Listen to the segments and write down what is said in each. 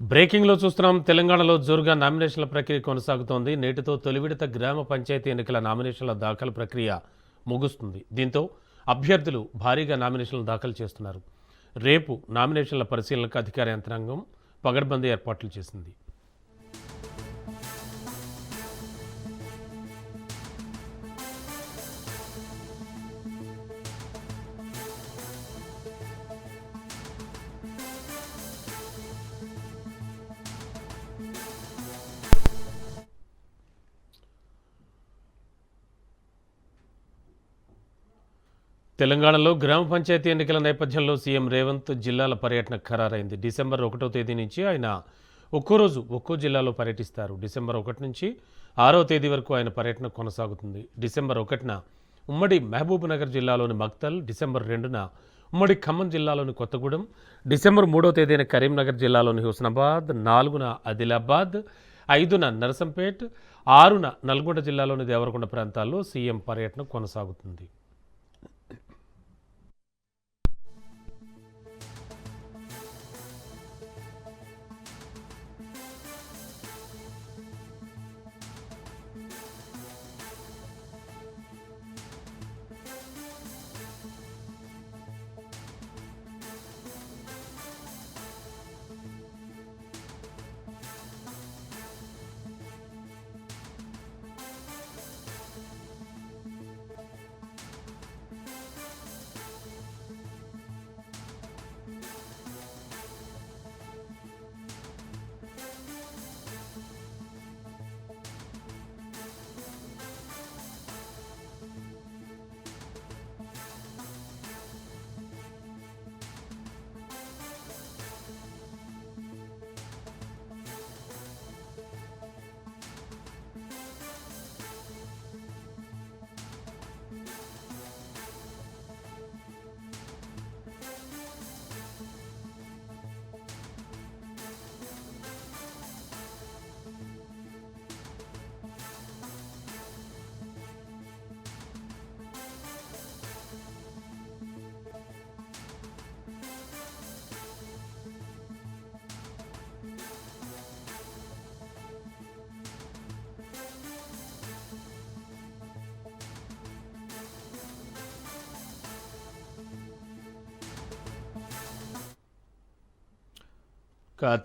బ్రేకింగ్లో చూస్తున్నాం. తెలంగాణలో జోరుగా నామినేషన్ల ప్రక్రియ కొనసాగుతోంది. నేటితో తొలి విడత గ్రామ పంచాయతీ ఎన్నికల నామినేషన్ల దాఖలు ప్రక్రియ ముగుస్తుంది. దీంతో అభ్యర్థులు భారీగా నామినేషన్లు దాఖలు చేస్తున్నారు. రేపు నామినేషన్ల పరిశీలనకు అధికార యంత్రాంగం పగడ్బందీ ఏర్పాట్లు చేసింది. తెలంగాణలో గ్రామ పంచాయతీ ఎన్నికల నేపథ్యంలో సీఎం రేవంత్ జిల్లాల పర్యటన ఖరారైంది. డిసెంబర్ 1వ తేదీ నుంచి ఆయన ఒక్కో జిల్లాలో పర్యటిస్తారు. డిసెంబర్ 1 నుంచి 6వ తేదీ వరకు ఆయన పర్యటన కొనసాగుతుంది. డిసెంబర్ 1న ఉమ్మడి మహబూబ్నగర్ జిల్లాలోని మక్తల్, డిసెంబర్ 2న ఉమ్మడి ఖమ్మం జిల్లాలోని కొత్తగూడెం, డిసెంబర్ 3వ తేదీన కరీంనగర్ జిల్లాలోని హుస్నాబాద్, 4న ఆదిలాబాద్, 5న నరసంపేట్, 6న నల్గొండ జిల్లాలోని దేవరకొండ ప్రాంతాల్లో సీఎం పర్యటన కొనసాగుతుంది.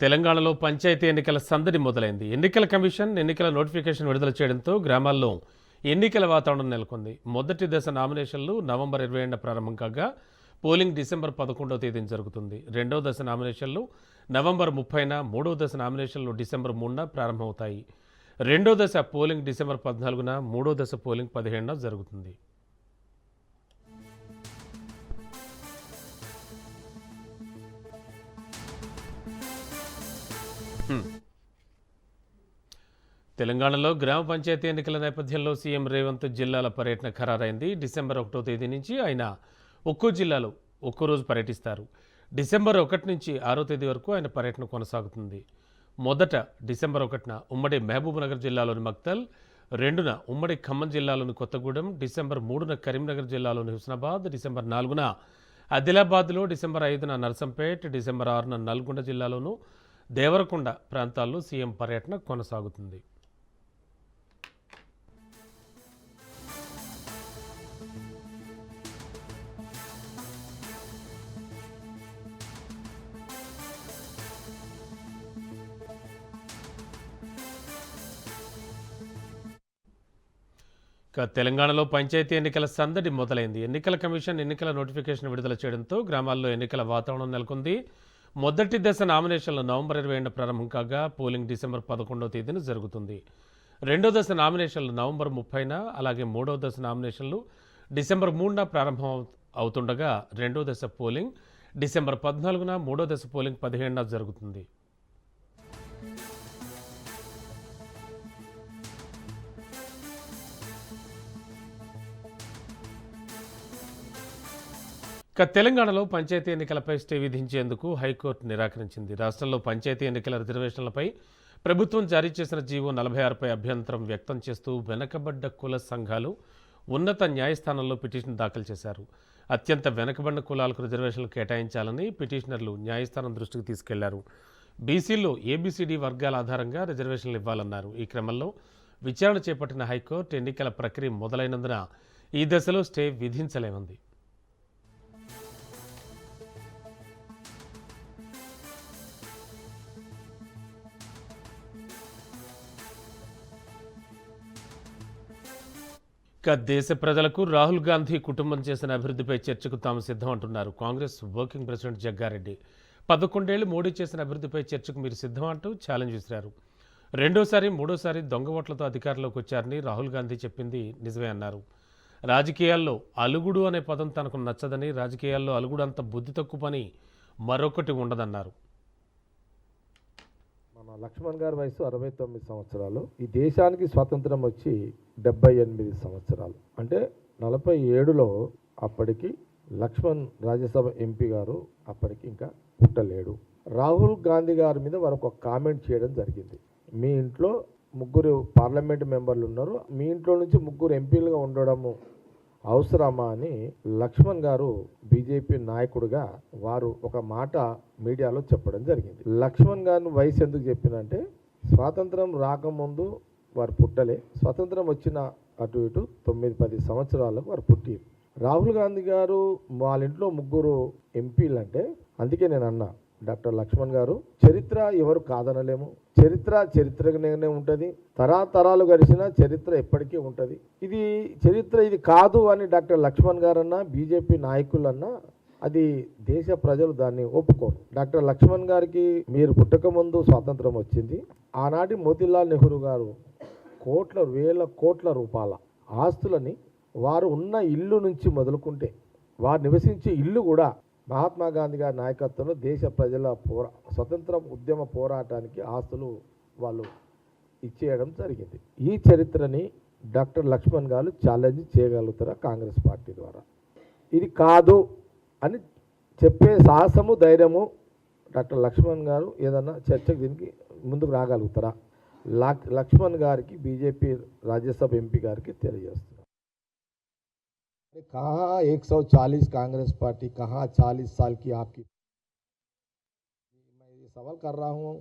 తెలంగాణలో పంచాయతీ ఎన్నికల సందడి మొదలైంది. ఎన్నికల కమిషన్ ఎన్నికల నోటిఫికేషన్ విడుదల చేయడంతో గ్రామాల్లో ఎన్నికల వాతావరణం నెలకొంది. మొదటి దశ నామినేషన్లు నవంబర్ 27న ప్రారంభం కాగా పోలింగ్ డిసెంబర్ 11వ తేదీన జరుగుతుంది. రెండవ దశ నామినేషన్లు నవంబర్ 30న, మూడవ దశ నామినేషన్లు డిసెంబర్ 3న ప్రారంభమవుతాయి. రెండో దశ పోలింగ్ డిసెంబర్ 14న, మూడో దశ పోలింగ్ 15న జరుగుతుంది. తెలంగాణలో గ్రామ పంచాయతీ ఎన్నికల నేపథ్యంలో సీఎం రేవంత్ జిల్లాల పర్యటన ఖరారైంది. డిసెంబర్ 1వ తేదీ నుంచి ఆయన ఒక్కో జిల్లాలో ఒక్కో రోజు పర్యటిస్తారు. డిసెంబర్ 1 నుంచి 6వ తేదీ వరకు ఆయన పర్యటన కొనసాగుతుంది. మొదట డిసెంబర్ 1న ఉమ్మడి మహబూబ్నగర్ జిల్లాలోని మక్తల్, 2న ఉమ్మడి ఖమ్మం జిల్లాలోని కొత్తగూడెం, డిసెంబర్ 3న కరీంనగర్ జిల్లాలోని హుస్నాబాద్, డిసెంబర్ 4న ఆదిలాబాద్లో, డిసెంబర్ 5న నర్సంపేట్, డిసెంబర్ 6న నల్గొండ జిల్లాలోను దేవరకొండ ప్రాంతాల్లో సీఎం పర్యటన కొనసాగుతుంది. తెలంగాణలో పంచాయతీ ఎన్నికల సందడి మొదలైంది. ఎన్నికల కమిషన్ ఎన్నికల నోటిఫికేషన్ విడుదల చేయడంతో గ్రామాల్లో ఎన్నికల వాతావరణం నెలకొంది. మొదటి దశ నామినేషన్లు నవంబర్ 20న ప్రారంభం కాగా పోలింగ్ డిసెంబర్ 11వ తేదీన జరుగుతుంది. రెండో దశ నామినేషన్లు నవంబర్ 30న, అలాగే మూడవ దశ నామినేషన్లు డిసెంబర్ 3న ప్రారంభం అవుతుండగా రెండో దశ పోలింగ్ డిసెంబర్ 14న, మూడో దశ పోలింగ్ 15న జరుగుతుంది. తెలంగాణలో పంచాయతీ ఎన్నికలపై స్టే విధించేందుకు హైకోర్టు నిరాకరించింది. రాష్ట్రంలో పంచాయతీ ఎన్నికల రిజర్వేషన్లపై ప్రభుత్వం జారీ చేసిన జీవో 46పై అభ్యంతరం వ్యక్తం చేస్తూ వెనకబడ్డ కుల సంఘాలు ఉన్నత న్యాయస్థానంలో పిటిషన్ దాఖలు చేశారు. అత్యంత వెనకబడిన కులాలకు రిజర్వేషన్లు కేటాయించాలని పిటిషనర్లు న్యాయస్థానం దృష్టికి తీసుకెళ్లారు. బీసీల్లో ఏబీసీడీ వర్గాల ఆధారంగా రిజర్వేషన్లు ఇవ్వాలన్నారు. ఈ క్రమంలో విచారణ చేపట్టిన హైకోర్టు ఎన్నికల ప్రక్రియ మొదలైనందున ఈ దశలో స్టే విధించలేమంది. దేశ ప్రజలకు రాహుల్ గాంధీ కుటుంబం చేసిన అభివృద్ధిపై చర్చకు తాము సిద్ధం అంటున్నారు కాంగ్రెస్ వర్కింగ్ ప్రెసిడెంట్ జగ్గారెడ్డి. 11 ఏళ్లు మోడీ చేసిన అభివృద్ధిపై చర్చకు మీరు సిద్ధం అంటూ ఛాలెంజ్ విసిరారు. రెండోసారి మూడోసారి దొంగ ఓట్లతో అధికారంలోకి వచ్చారని రాహుల్ గాంధీ చెప్పింది నిజమే అన్నారు. రాజకీయాల్లో అలుగుడు అనే పదం తనకు నచ్చదని, రాజకీయాల్లో అలుగుడు అంత బుద్ధి తక్కువ పని మరొకటి ఉండదన్నారు. మన లక్ష్మణ్ గారి వయసు 69 సంవత్సరాలు. ఈ దేశానికి స్వాతంత్రం వచ్చి 78 సంవత్సరాలు. అంటే 47లో అప్పటికి లక్ష్మణ్ రాజ్యసభ ఎంపీ గారు అప్పటికి ఇంకా పుట్టలేడు. రాహుల్ గాంధీ గారి మీద వారు ఒక కామెంట్ చేయడం జరిగింది. మీ ఇంట్లో 3 పార్లమెంట్ మెంబర్లు ఉన్నారు, మీ ఇంట్లో నుంచి 3 ఎంపీలుగా ఉండడము అవసరమా అని లక్ష్మణ్ గారు బీజేపీ నాయకుడిగా వారు ఒక మాట మీడియాలో చెప్పడం జరిగింది. లక్ష్మణ్ గారిని వయసు ఎందుకు చెప్పినంటే స్వాతంత్రం రాకముందు వారు పుట్టలే, స్వాతంత్రం వచ్చిన అటు ఇటు 9-10 సంవత్సరాలకు వారు పుట్టి. రాహుల్ గాంధీ గారు వాళ్ళ ఇంట్లో 3 ఎంపీలు అంటే అందుకే నేను అన్నా డాక్టర్ లక్ష్మణ్ గారు చరిత్ర ఎవరు కాదనలేము, చరిత్రగానే ఉంటుంది, తరాలు గడిచిన చరిత్ర ఎప్పటికీ ఉంటుంది. ఇది చరిత్ర ఇది కాదు అని డాక్టర్ లక్ష్మణ్ గారన్నా బీజేపీ నాయకులన్నా అది దేశ ప్రజలు దాన్ని ఒప్పుకోరు. డాక్టర్ లక్ష్మణ్ గారికి మీరు పుట్టక ముందు స్వాతంత్రం వచ్చింది. ఆనాటి మోతీలాల్ నెహ్రూ గారు వేల కోట్ల రూపాయల ఆస్తులని వారు ఉన్న ఇల్లు నుంచి మొదలుకుంటే వారు నివసించే ఇల్లు కూడా మహాత్మా గాంధీ గారి నాయకత్వంలో దేశ ప్రజల స్వతంత్ర ఉద్యమ పోరాటానికి ఆస్తులు వాళ్ళు ఇచ్చేయడం జరిగింది. ఈ చరిత్రని డాక్టర్ లక్ష్మణ్ గారు ఛాలెంజ్ చేయగలుగుతారా కాంగ్రెస్ పార్టీ ద్వారా? ఇది కాదు అని చెప్పే సాహసము ధైర్యము డాక్టర్ లక్ష్మణ్ గారు ఏదన్నా చర్చకు దీనికి ముందుకు రాగలుగుతారా? లక్ష్మణ్ గారికి బీజేపీ రాజ్యసభ ఎంపీ గారికి తెలియజేస్తున్నారు. कहाँ 140 कांग्रेस पार्टी, कहाँ 40 साल की आपकी? मैं ये सवाल कर रहा हूँ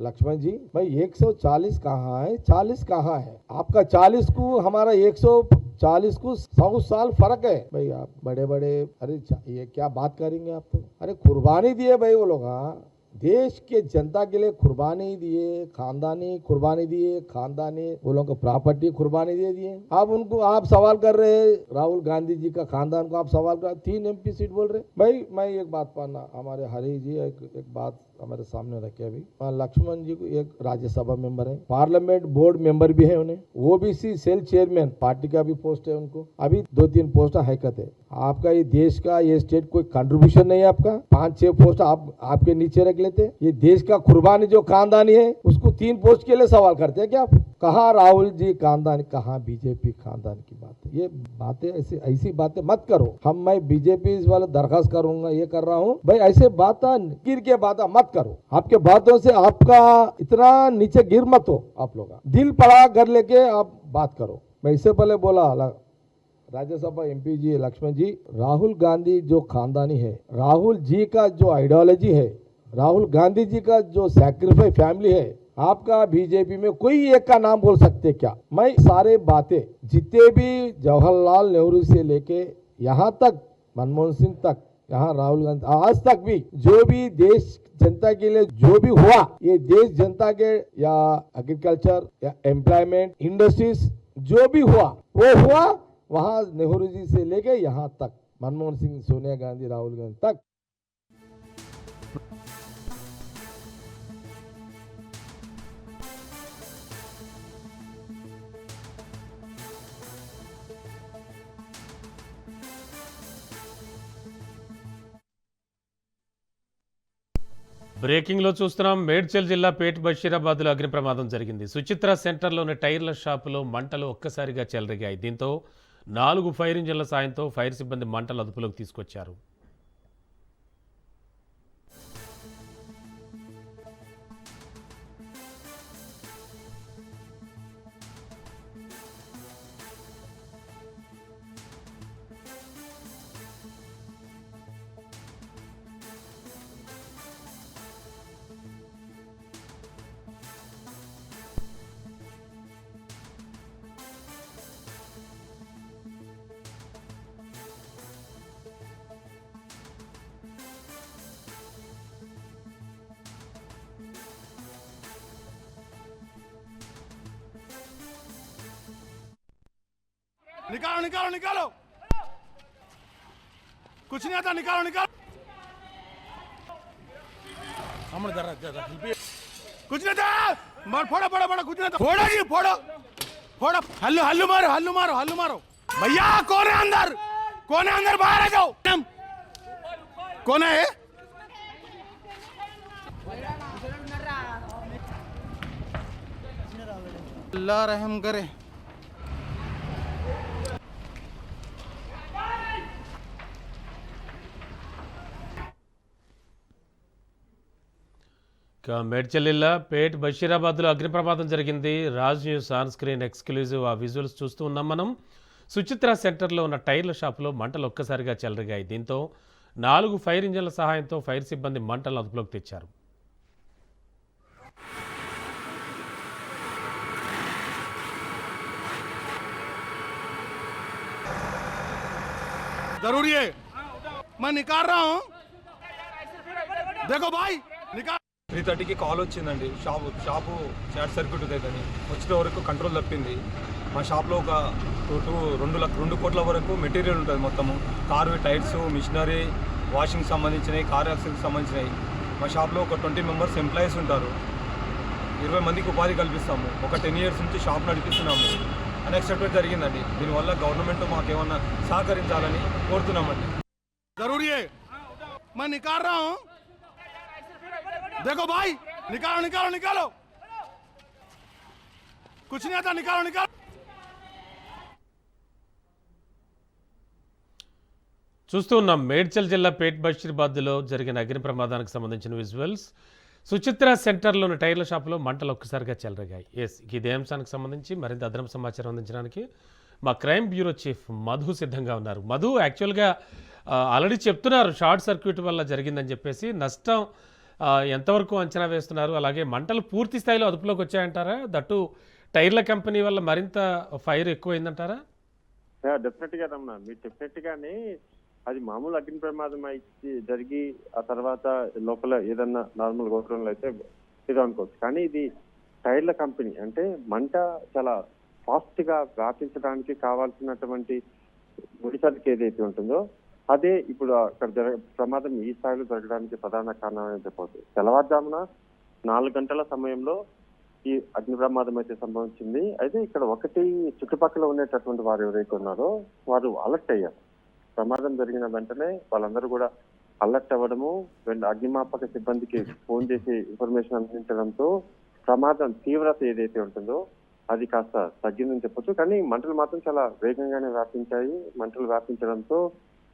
लक्ष्मण जी, भाई 140 कहाँ है, 40 कहाँ है? आपका 40 को हमारा 140 को 100 साल फर्क है भाई। आप बड़े अरे ये क्या बात करेंगे आप? तो अरे कुर्बानी दिए भाई वो लोग, हाँ देश के जनता के लिए कुर्बानी दिए, खानदानी कुर्बानी दिए, खानदानी वो लोगों को प्रॉपर्टी कुर्बानी दे दिए। आप सवाल कर रहे राहुल गांधी जी का खानदान को, आप सवाल कर 3 MP सीट बोल रहे भाई। मैं एक बात पाना हमारे हरी जी एक बात हमारे सामने रखे अभी लक्ष्मण जी को एक राज्यसभा मेंबर है, पार्लियामेंट बोर्ड मेंबर भी है, उन्हें ओबीसी सेल चेयरमैन पार्टी का भी पोस्ट है उनको, अभी 2-3 पोस्ट हाईकत है। आपका ये देश का ये स्टेट कोई कंट्रीब्यूशन नहीं है आपका, 5-6 पोस्ट आपके नीचे रख लेते। ये देश का कुर्बानी जो खानदानी है उसको 3 पोस्ट के लिए सवाल करते हैं क्या आप? कहाँ राहुल जी खानदान, कहाँ बीजेपी खानदान की बात है? ये बातें ऐसी बातें मत करो। मैं बीजेपी वाले दरखास्त करूंगा, ये कर रहा हूँ भाई, ऐसे बात गिर के बात मत करो। आपके बातों से आपका इतना नीचे गिर मत हो, आप लोग दिल पड़ा कर लेके आप बात करो। मैं इससे पहले बोला राज्यसभा एमपी जी लक्ष्मण जी, राहुल गांधी जो खानदानी है, राहुल जी का जो आइडियोलॉजी है, राहुल गांधी जी का जो सैक्रिफाइस फैमिली है, आपका बीजेपी में कोई एक का नाम बोल सकते क्या? मैं सारे बातें जितने भी जवाहरलाल नेहरू से लेके यहाँ तक मनमोहन सिंह तक, यहाँ राहुल गांधी आज तक भी जो भी देश जनता के लिए जो भी हुआ, ये देश जनता के या एग्रीकल्चर या एम्प्लॉयमेंट इंडस्ट्रीज जो भी हुआ वो हुआ वहां नेहरू जी से लेके यहाँ तक मनमोहन सिंह, सोनिया गांधी, राहुल गांधी तक। బ్రేకింగ్లో చూస్తున్నాం. మేడ్చల్ జిల్లా పేట్ బషీరాబాద్లో అగ్ని ప్రమాదం జరిగింది. సుచిత్ర సెంటర్లోని టైర్ల షాపులో మంటలు ఒక్కసారిగా చెలరేగాయి. దీంతో 4 ఫైర్ ఇంజన్ల సాయంతో ఫైర్ సిబ్బంది మంటలు అదుపులోకి తీసుకొచ్చారు. निकालो निकालो निकालो, कुछ नहीं आता, निकालो निकालो। हम जरा कुछ नहीं था, मार फोड़ो फोड़ो फोड़ो, कुछ नहीं था, फोड़ो जी फोड़ो फोड़ो, हल्लू हल्लू मारो हल्लू मारो हल्लू मारो। भैया कौन है अंदर, कौन है अंदर, बाहर आ जाओ। कौन है? अल्लाह रहम करे। ఇక మేడ్చల్ జిల్లా పేట్ బషీరాబాద్లో అగ్ని ప్రమాదం జరిగింది. Raj news on screen exclusive ఆ విజువల్స్ చూస్తూ ఉన్నాం మనం. సుచిత్ర సెంటర్లో ఉన్న టైర్ల షాపులో మంటలు ఒక్కసారిగా చెలరిగాయి. దీంతో 4 ఫైర్ ఇంజన్ల సహాయంతో ఫైర్ సిబ్బంది మంటలను అదుపులోకి తెచ్చారు. जरूरी है, मैं निकाल रहा हूँ, देखो भाई निकाल। 3:30కి కాల్ వచ్చిందండి. షాపు షార్ట్ సర్క్యూట్ అవుతుందని వచ్చిన వరకు కంట్రోల్ తప్పింది. మా షాప్లో ఒక 2 కోట్ల వరకు మెటీరియల్ ఉంటుంది. మొత్తము కారు టైర్స్, మిషనరీ, వాషింగ్ సంబంధించినవి, కార్ యాక్సిల్కి సంబంధించినవి. మా షాప్లో ఒక 20 మెంబర్స్ ఎంప్లాయీస్ ఉంటారు. 20 మందికి ఉపాధి కల్పిస్తాము. ఒక 10 ఇయర్స్ నుంచి షాప్ నడిపిస్తున్నాము. అన్ఎక్స్పెక్టెడ్ జరిగిందండి. దీనివల్ల గవర్నమెంట్ మాకేమన్నా సహకరించాలని కోరుతున్నామండి. जरूरी है, मैं निकाल रहा हूँ, देखो भाई निकालो निकालो निकालो, कुछ नहीं आता, निकालो निकालो। చూస్తూ ఉన్నాం మేడ్చల్ జిల్లా పేట్ బషీరాబాద్లో జరిగిన అగ్ని ప్రమాదానికి సంబంధించిన విజువల్స్. సుచిత్ర సెంటర్లోని టైర్ల షాపులో మంటలు ఒక్కసారిగా చెలరేగాయి. ఇదే అంశానికి సంబంధించి మరింత అదనపు సమాచారం అందించడానికి మా క్రైమ్ బ్యూరో చీఫ్ మధు సిద్ధంగా ఉన్నారు. మధు, యాక్చువల్గా ఆల్రెడీ చెప్తున్నారు షార్ట్ సర్క్యూట్ వల్ల జరిగిందని చెప్పేసి. నష్టం ఎంతవరకు అంచనా వేస్తున్నారు? అలాగే మంటలు పూర్తి స్థాయిలో అదుపులోకి వచ్చాయంటారా? దట్టు టైర్ల కంపెనీ వల్ల మరింత ఫైర్ ఎక్కువైందంటారా? డెఫినెట్గా రమణ, మీరు చెప్పినట్టుగానే అది మామూలు అగ్ని ప్రమాదం అయితే జరిగి ఆ తర్వాత లోపల ఏదన్నా నార్మల్ గోత్రంలో అయితే ఏదో అనుకోవచ్చు. కానీ ఇది టైర్ల కంపెనీ అంటే మంట చాలా ఫాస్ట్ గా వ్యాపించడానికి కావాల్సినటువంటి ముడిసరుకు ఏదైతే ఉంటుందో అదే ఇప్పుడు అక్కడ ప్రమాదం ఈ స్థాయిలో జరగడానికి ప్రధాన కారణం అని చెప్పవచ్చు. తెల్లవారుజామున 4 గంటల సమయంలో ఈ అగ్ని ప్రమాదం అయితే సంభవించింది. అయితే ఇక్కడ చుట్టుపక్కల ఉండేటటువంటి వారు ఎవరైతే ఉన్నారో వారు అలర్ట్ అయ్యారు. ప్రమాదం జరిగిన వెంటనే వాళ్ళందరూ కూడా అలర్ట్ అవ్వడము, అగ్నిమాపక సిబ్బందికి ఫోన్ చేసి ఇన్ఫర్మేషన్ అందించడంతో ప్రమాదం తీవ్రత ఏదైతే ఉంటుందో అది కాస్త తగ్గిందని చెప్పొచ్చు. కానీ మంటలు మాత్రం చాలా వేగంగానే వ్యాపించాయి. మంటలు వ్యాపించడంతో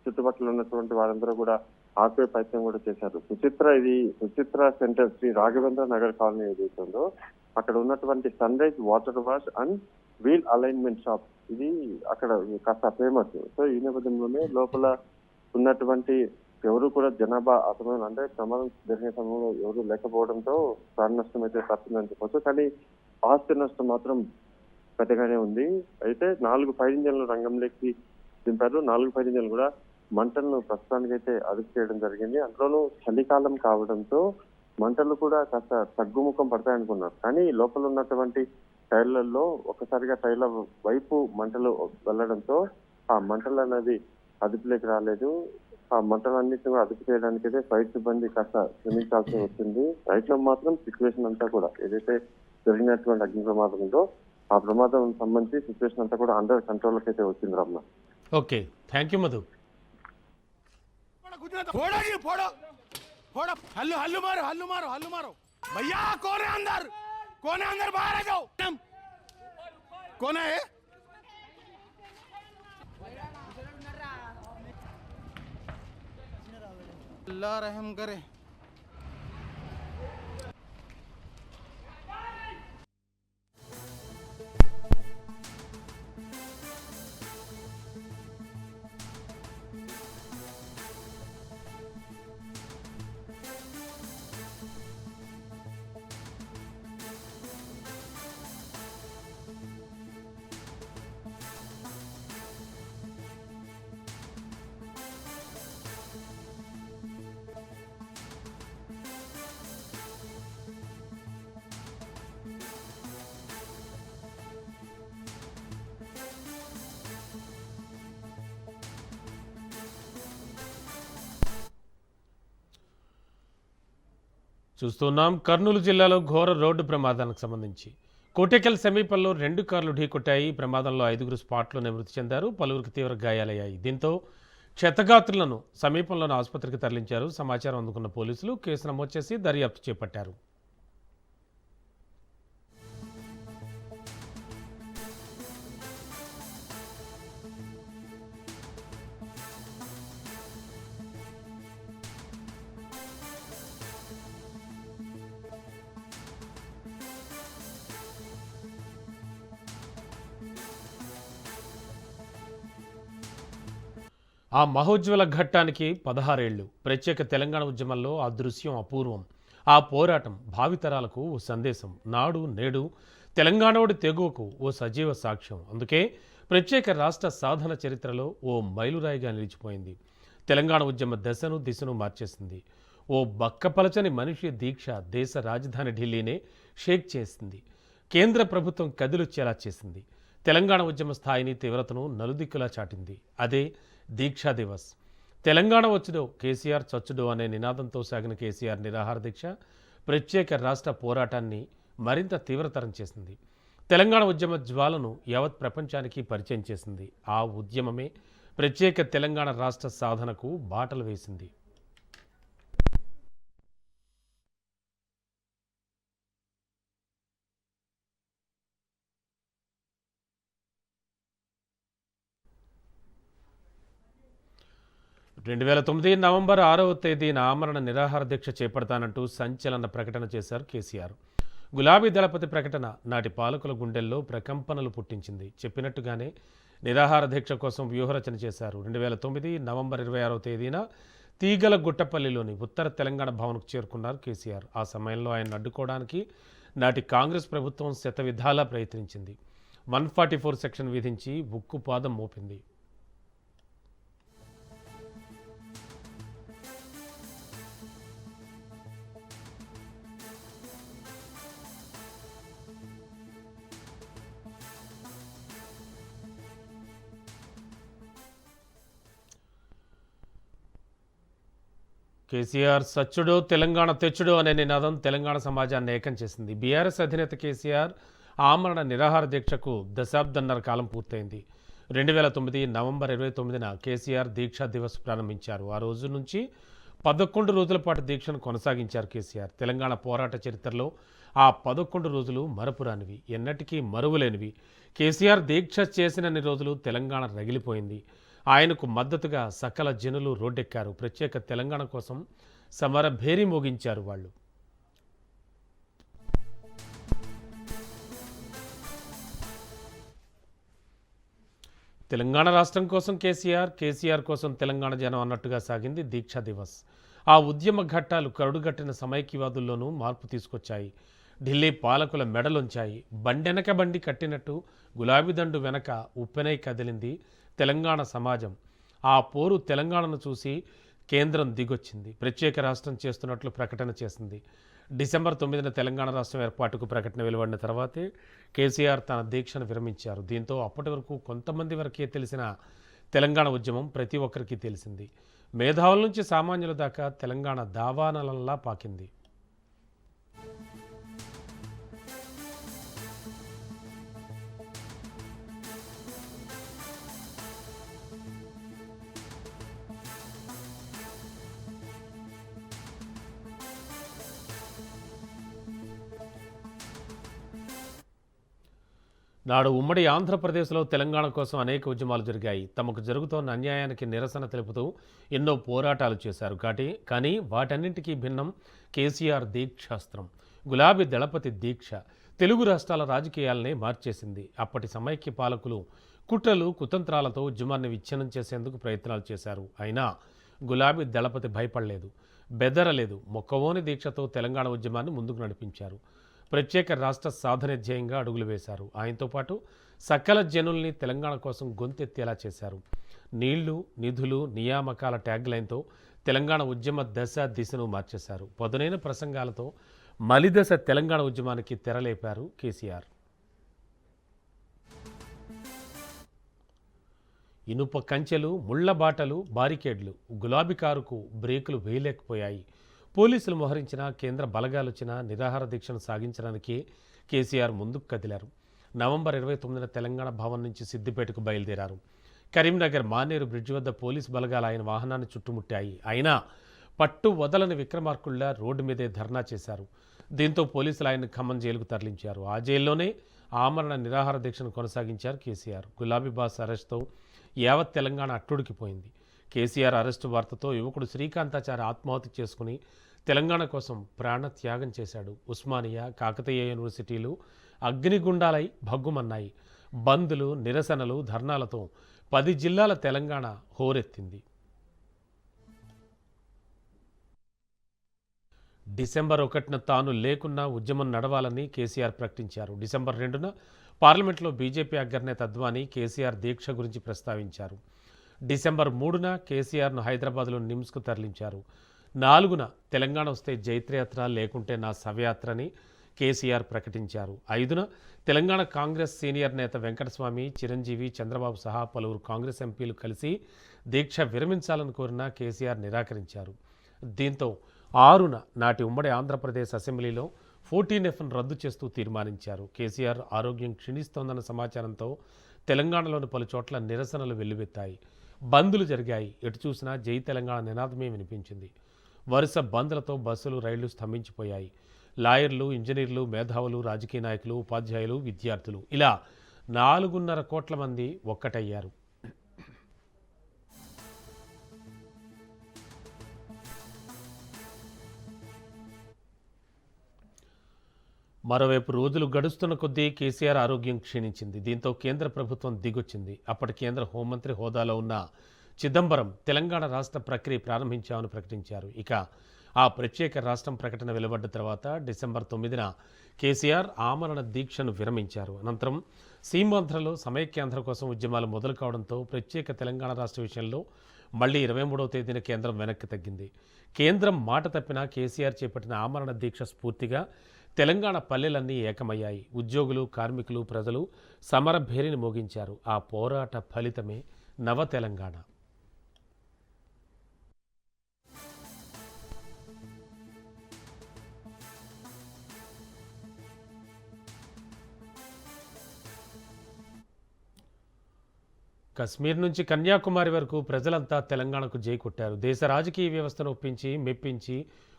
చుట్టుపక్కల ఉన్నటువంటి వారందరూ కూడా ఆపే ప్రయత్నం కూడా చేశారు. సుచిత్ర సెంటర్ శ్రీ రాఘవేంద్ర నగర్ కాలనీ ఏదైతే ఉందో అక్కడ ఉన్నటువంటి sunrise water wash and wheel alignment shop ఇది అక్కడ కాస్త ఫేమస్. సో ఈ నేపథ్యంలోనే లోపల ఉన్నటువంటి ఎవరు కూడా జనాభా ఆ సమయంలో అంటే ప్రమాదం జరిగిన సమయంలో ఎవరు లేకపోవడంతో ప్రాణ నష్టం అయితే తప్పిందని చెప్పొచ్చు. కానీ ఆస్తి నష్టం మాత్రం పెద్దగానే ఉంది. అయితే 4 ఫైర్ ఇంజన్లు రంగంలోకి దింపారు. 4 ఫైర్ ఇంజన్లు కూడా మంటలను ప్రస్తుతానికి అయితే అదుపు చేయడం జరిగింది. అందులోనూ చలికాలం కావడంతో మంటలు కూడా కాస్త తగ్గుముఖం పడతాయనుకున్నారు. కానీ లోపల ఉన్నటువంటి టైర్లలో ఒక్కసారిగా టైర్ల వైపు మంటలు వెళ్ళడంతో ఆ మంటలు అనేది అదుపులోకి రాలేదు. ఆ మంటలన్నింటినీ అదుపు చేయడానికి అయితే ఫైర్ సిబ్బంది కాస్త శ్రమించాల్సి వచ్చింది. రైట్ లో మాత్రం సిచ్యువేషన్ అంతా కూడా ఏదైతే జరిగినటువంటి అగ్ని ప్రమాదం ఉందో ఆ ప్రమాదం సంబంధించి సిచ్యువేషన్ అంతా కూడా అండర్ కంట్రోల్కి అయితే వచ్చింది Ramana. Okay, thank you Madhu. फोड़ो जी फोड़ो फोड़ो, हल्लू हल्लू मारो हल्लू मारो हल्लू मारो। भैया कौन है अंदर, कौन है अंदर, बाहर आ जाओ। कौन है? अल्लाह रहम करे। చూస్తున్నాం కర్నూలు జిల్లాలో ఘోర రోడ్డు ప్రమాదానికి సంబంధించి కోటెకల్ సమీపంలో 2 కార్లు ఢీకొట్టాయి. ఈ ప్రమాదంలో 5గురు స్పాట్లోనే మృతి చెందారు, పలువురికి తీవ్ర గాయాలయ్యాయి. దీంతో క్షతగాత్రులను సమీపంలోని ఆసుపత్రికి తరలించారు. సమాచారం అందుకున్న పోలీసులు కేసు నమోదు చేసి దర్యాప్తు చేపట్టారు. ఆ మహోజ్వల ఘట్టానికి 16 ఏళ్లు. ప్రత్యేక తెలంగాణ ఉద్యమంలో ఆ దృశ్యం అపూర్వం. ఆ పోరాటం భావితరాలకు ఓ సందేశం. నాడు నేడు తెలంగాణోడి తెగువకు ఓ సజీవ సాక్ష్యం. అందుకే ప్రత్యేక రాష్ట్ర సాధన చరిత్రలో ఓ మైలురాయిగా నిలిచిపోయింది. తెలంగాణ ఉద్యమ దశను దిశను మార్చేసింది. ఓ బక్కపలచని మనిషి దీక్ష దేశ రాజధాని ఢిల్లీనే షేక్ చేసింది. కేంద్ర ప్రభుత్వం కదిలొచ్చేలా చేసింది. తెలంగాణ ఉద్యమ స్థాయిని తీవ్రతను నలుదిక్కులా చాటింది. అదే దీక్షా దివస్. తెలంగాణ వచ్చుడో కేసీఆర్ చచ్చుడో అనే నినాదంతో సాగిన కేసీఆర్ నిరాహార దీక్ష ప్రత్యేక రాష్ట్ర పోరాటాన్ని మరింత తీవ్రతరం చేసింది. తెలంగాణ ఉద్యమ జ్వాలను యావత్ ప్రపంచానికి పరిచయం చేసింది. ఆ ఉద్యమమే ప్రత్యేక తెలంగాణ రాష్ట్ర సాధనకు బాటలు వేసింది. నవంబర్ 6వ తేదీన ఆమరణ నిరాహార దీక్ష చేపడతానంటూ సంచలన ప్రకటన చేశారు కేసీఆర్. గులాబీ దళపతి ప్రకటన నాటి పాలకుల గుండెల్లో ప్రకంపనలు పుట్టించింది. చెప్పినట్టుగానే నిరాహార దీక్ష కోసం వ్యూహరచన చేశారు. 2009 నవంబర్ 26వ తేదీన తీగల గుట్టపల్లిలోని ఉత్తర తెలంగాణ భవన్కు చేరుకున్నారు కేసీఆర్. ఆ సమయంలో ఆయన అడ్డుకోవడానికి నాటి కాంగ్రెస్ ప్రభుత్వం శతవిధాలా ప్రయత్నించింది. 144 సెక్షన్ విధించి ఉక్కుపాదం మోపింది. కేసీఆర్ సచ్చుడో తెలంగాణ తెచ్చుడో అనే నినాదం తెలంగాణ సమాజాన్ని ఏకం చేసింది. బీఆర్ఎస్ అధినేత కేసీఆర్ ఆమరణ నిరాహార దీక్షకు దశాబ్దన్నర కాలం పూర్తయింది. 2009 నవంబర్ 29న కేసీఆర్ దీక్షా దివస్ ప్రారంభించారు. ఆ రోజు నుంచి 11 రోజుల పాటు దీక్షను కొనసాగించారు కేసీఆర్. తెలంగాణ పోరాట చరిత్రలో ఆ 11 రోజులు మరపురానివి, ఎన్నటికీ మరువలేనివి. కేసీఆర్ దీక్ష చేసినన్ని రోజులు తెలంగాణ రగిలిపోయింది. ఆయనకు మద్దతుగా సకల జనులు రోడ్డెక్కారు. ప్రత్యేక తెలంగాణ కోసం సమర భేరీ మోగించారు వాళ్ళు. తెలంగాణ రాష్ట్రం కోసం కేసీఆర్, కేసీఆర్ కోసం తెలంగాణ జనం అన్నట్టుగా సాగింది దీక్షా దివస్. ఆ ఉద్యమ ఘట్టాలు కరుడుగట్టిన సమైక్యవాదుల్లోనూ మార్పు తీసుకొచ్చాయి. ఢిల్లీ పాలకుల మెడలుంచాయి. బండెనక బండి కట్టినట్టు గులాబీ దండు వెనక ఉప్పెనై కదిలింది తెలంగాణ సమాజం. ఆ పోరు తెలంగాణను చూసి కేంద్రం దిగొచ్చింది. ప్రత్యేక రాష్ట్రం చేస్తున్నట్లు ప్రకటన చేసింది. డిసెంబర్ 9న తెలంగాణ రాష్ట్రం ఏర్పాటుకు ప్రకటన వెలువడిన తర్వాతే కేసీఆర్ తన దీక్షను విరమించారు. దీంతో అప్పటి వరకు కొంతమంది వరకే తెలిసిన తెలంగాణ ఉద్యమం ప్రతి ఒక్కరికి తెలిసింది. మేధావుల నుంచి సామాన్యుల దాకా తెలంగాణ దావానలంలా పాకింది. నాడు ఉమ్మడి ఆంధ్రప్రదేశ్లో తెలంగాణ కోసం అనేక ఉద్యమాలు జరిగాయి. తమకు జరుగుతోన్న అన్యాయానికి నిరసన తెలుపుతూ ఎన్నో పోరాటాలు చేశారు. కానీ వాటన్నింటికీ భిన్నం కేసీఆర్ దీక్షాస్త్రం. గులాబీ దళపతి దీక్ష తెలుగు రాష్ట్రాల రాజకీయాలనే మార్చేసింది. అప్పటి సమైక్య పాలకులు కుట్రలు కుతంత్రాలతో ఉద్యమాన్ని విచ్ఛిన్నం చేసేందుకు ప్రయత్నాలు చేశారు. అయినా గులాబీ దళపతి భయపడలేదు, బెదరలేదు. మొక్కవోని దీక్షతో తెలంగాణ ఉద్యమాన్ని ముందుకు నడిపించారు. ప్రత్యేక రాష్ట్ర సాధన ధ్యేయంగా అడుగులు వేశారు. ఆయనతో పాటు సకల జనుల్ని తెలంగాణ కోసం గొంతెత్తేలా చేశారు. నీళ్లు, నిధులు, నియామకాల ట్యాగ్లైన్తో తెలంగాణ ఉద్యమ దశ దిశను మార్చేశారు. పదునైన ప్రసంగాలతో మలిదశ తెలంగాణ ఉద్యమానికి తెరలేపారు కేసీఆర్. ఇనుప కంచెలు, ముళ్ల బాటలు, బారికేడ్లు, గులాబీ కారుకు బ్రేకులు వేయలేకపోయాయి. పోలీసులు మోహరించిన కేంద్ర బలగాలొచ్చిన నిరాహార దీక్షను సాగించడానికి కేసీఆర్ ముందుకు కదిలారు. నవంబర్ 29న తెలంగాణ భవన్ నుంచి సిద్దిపేటకు బయలుదేరారు. కరీంనగర్ మానేరు బ్రిడ్జి వద్ద పోలీసు బలగాలు ఆయన వాహనాన్ని చుట్టుముట్టాయి. అయినా పట్టు వదలని విక్రమార్కుల్లా రోడ్డు మీదే ధర్నా చేశారు. దీంతో పోలీసులు ఆయన్ని ఖమ్మం జైలుకు తరలించారు. ఆ జైల్లోనే ఆమరణ నిరాహార దీక్షను కొనసాగించారు కేసీఆర్. గులాబీ బాస్ అరెస్టుతో యావత్ తెలంగాణ అట్టుడికిపోయింది. కేసీఆర్ అరెస్టు వార్తతో యువకుడు శ్రీకాంతాచారి ఆత్మాహుతి చేసుకుని తెలంగాణ కోసం ప్రాణత్యాగం చేశాడు. ఉస్మానియా, కాకతీయ యూనివర్సిటీలు అగ్నిగుండాలై భగ్గుమన్నాయి. బంద్లు, నిరసనలు, ధర్నాలతో 10 జిల్లాల తెలంగాణ హోరెత్తింది. డిసెంబర్ 1న తాను లేకున్నా ఉద్యమం నడవాలని కేసీఆర్ ప్రకటించారు. డిసెంబర్ 2న పార్లమెంట్లో బీజేపీ అగ్రనేత అద్వానీ కేసీఆర్ దీక్ష గురించి ప్రస్తావించారు. డిసెంబర్ 3న కేసీఆర్ను హైదరాబాద్లో నిమ్స్కు తరలించారు. 4న తెలంగాణ వస్తే జైత్రయాత్ర, లేకుంటే నా శవయాత్రని కేసీఆర్ ప్రకటించారు. 5న తెలంగాణ కాంగ్రెస్ సీనియర్ నేత వెంకటస్వామి, చిరంజీవి, చంద్రబాబు సహా పలువురు కాంగ్రెస్ ఎంపీలు కలిసి దీక్ష విరమించాలని కోరినా కేసీఆర్ నిరాకరించారు. దీంతో 6న నాటి ఉమ్మడి ఆంధ్రప్రదేశ్ అసెంబ్లీలో 14Fను రద్దు చేస్తూ తీర్మానించారు. కేసీఆర్ ఆరోగ్యం క్షీణిస్తోందన్న సమాచారంతో తెలంగాణలోని పలు చోట్ల నిరసనలు వెల్లువెత్తాయి. బంద్లు జరిగాయి. ఎటు చూసినా జై తెలంగాణ నినాదమే వినిపించింది. వరుస బంద్లతో బస్సులు, రైళ్లు స్తంభించిపోయాయి. లాయర్లు, ఇంజనీర్లు, మేధావులు, రాజకీయ నాయకులు, ఉపాధ్యాయులు, విద్యార్థులు ఇలా 4.5 కోట్ల మంది ఒక్కటయ్యారు. మరోవైపు రోజులు గడుస్తున్న కొద్దీ కేసీఆర్ ఆరోగ్యం క్షీణించింది. దీంతో కేంద్ర ప్రభుత్వం దిగొచ్చింది. అప్పటి కేంద్ర హోంమంత్రి హోదాలో ఉన్న చిదంబరం తెలంగాణ రాష్ట్ర ప్రక్రియ ప్రారంభించామని ప్రకటించారు. ఇక ఆ ప్రత్యేక రాష్ట్రం ప్రకటన వెలువడ్డ తర్వాత డిసెంబర్ 9న కేసీఆర్ ఆమరణ దీక్షను విరమించారు. అనంతరం సీమాంధ్రలో సమైక్యాంధ్ర కోసం ఉద్యమాలు మొదలు కావడంతో ప్రత్యేక తెలంగాణ రాష్ట్ర విషయంలో మళ్లీ 23వ తేదీన కేంద్రం వెనక్కి తగ్గింది. కేంద్రం మాట తప్పినా కేసీఆర్ చేపట్టిన ఆమరణ దీక్ష స్ఫూర్తిగా తెలంగాణ పల్లెలన్నీ ఏకమయ్యాయి. ఉద్యోగులు, కార్మికులు, ప్రజలు సమరభేరిని మోగించారు. ఆ పోరాట ఫలితమే నవ తెలంగాణ. కశ్మీర్ నుంచి కన్యాకుమారి వరకు ప్రజలంతా తెలంగాణకు జై కొట్టారు. దేశ రాజకీయ వ్యవస్థను ఒప్పించి, మెప్పించి,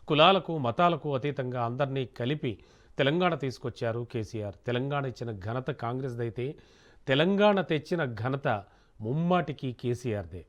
కులాలకు, మతాలకు అతీతంగా అందరినీ కలిపి తెలంగాణ తీసుకొచ్చారు కేసీఆర్. తెలంగాణ ఇచ్చిన ఘనత కాంగ్రెస్దైతే తెలంగాణ తెచ్చిన ఘనత ముమ్మాటికి కేసీఆర్దే.